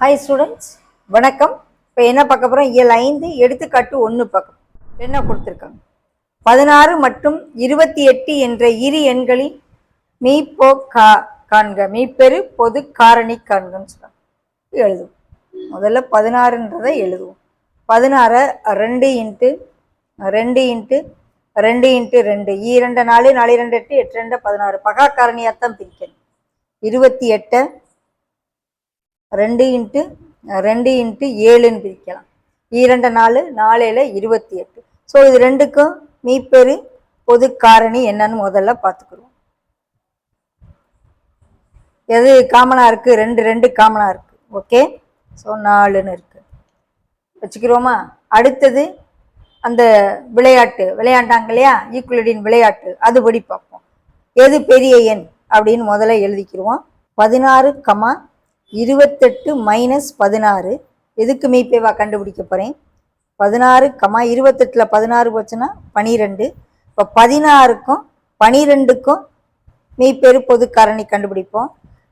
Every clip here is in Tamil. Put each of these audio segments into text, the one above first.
ஹாய் ஸ்டூடெண்ட்ஸ், வணக்கம். இப்போ என்ன பார்க்க போகிறோம்? இயல் 5 எடுத்துக்காட்டு 1 பார்க்க என்ன கொடுத்துருக்காங்க. 16 மற்றும் 28 என்ற இரு எண்களின் மீப்போ காண்க, மீப்பெரு பொது காரணி காண்கன்னு சொல்லுவாங்க. எழுதுவோம். முதல்ல 16ன்றதை எழுதுவோம். 16 2 இன்ட்டு 2 இன்ட்டு 2 இன்ட்டு 2 2 4 4 2 8 8 2 16 பகா காரணியாகத்தான் பிரிக்கணும். 28 2 இன்ட்டு 2 இன்ட்டு 7ன்னு பிரிக்கலாம். 2 4 4 28. ஸோ இது ரெண்டுக்கும் மீப்பெரு பொது காரணி என்னன்னு முதல்ல பார்த்துக்குருவோம். எது காமனா இருக்கு? 2 2 காமனா இருக்கு. ஓகே, ஸோ 4ன்னு இருக்கு வச்சுக்கிறோமா. அடுத்தது அந்த விளையாண்டாங்க இல்லையா, ஈக்குவலிடின் விளையாட்டு, அதுபடி பார்ப்போம். எது பெரிய எண் அப்படின்னு முதல்ல எழுதிக்கிடுவோம். 16, 28 மைனஸ் 16 எதுக்கு மீப்பேவா கண்டுபிடிக்க போகிறேன். 16, 28ல் 16 போச்சுன்னா 12. இப்போ 16க்கும் 12க்கும் மீப்பெரு பொது காரணி கண்டுபிடிப்போம்.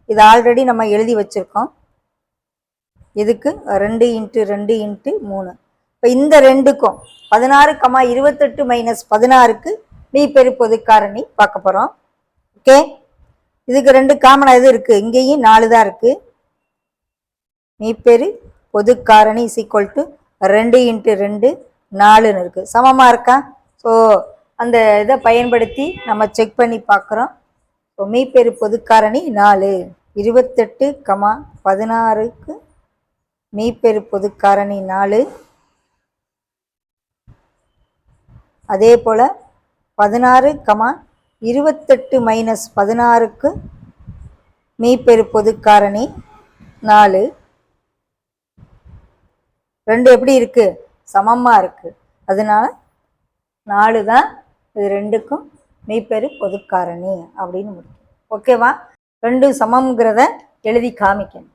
இது ஆல்ரெடி நம்ம எழுதி வச்சுருக்கோம். இதுக்கு 2 இன்ட்டு 2 இன்ட்டு 3. இப்போ இந்த ரெண்டுக்கும் 16, 28 மைனஸ் 16க்கு மீப்பெரு பொது காரணி பார்க்க போகிறோம். ஓகே, இதுக்கு 2 காமனாக எது இருக்குது? இங்கேயும் 4 தான் இருக்குது. மீப்பெரு பொது காரணி இஸ் ஈக்குவல் டு 2 இன்ட்டு 2 4ன்னு இருக்குது. சமமாக இருக்கா? ஸோ அந்த இதை பயன்படுத்தி நம்ம செக் பண்ணி பார்க்குறோம். ஸோ மீப்பெரு பொது காரணி 4. 28, 16க்கு மீப்பெரு பொது காரணி 4. அதே போல் 16, 28 மைனஸ் 16க்கு மீப்பெரு பொது காரணி 4. ரெண்டு எப்படி இருக்கு? சமமா இருக்கு. அதனால 4 தான் இது ரெண்டுக்கும் மீப்பெரு பொது காரணி அப்படின்னு முடியும். ஓகேவா? ரெண்டும் சமம்ங்கிறத எழுதி காமிக்கணும்.